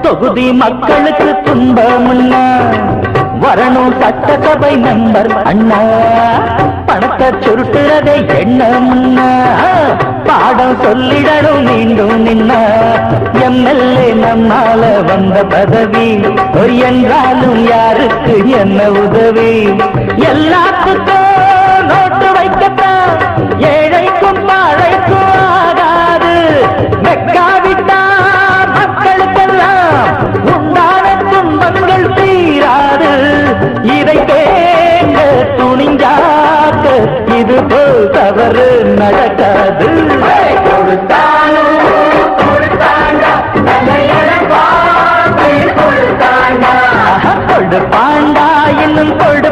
தொகுதி மக்களுக்கு துன்பமுன்னா வரணும் சட்டசபை நம்பர் அண்ணா. பணத்தை சுருட்டுறதை எண்ணமுன்னா பாடம் சொல்லிடணும் மீண்டும் நின்னா. எம்எல்ஏ நம்மால வந்த பதவி என்றாலும் யாருக்கு என்ன உதவி? எல்லாத்துக்கும் நோட்டு வைக்கத்தான் ஏழைக்கும் பாழைக்கும் ஆகாது. வெக்காவிட்டா மக்களுக்கெல்லாம் உண்டான துன்பங்கள் தீராது. இதை கேட்க துணிஞ்சாக்க இது போல் தவறு நடக்காது. கொடுப்பாண்டா இன்னும் கொடு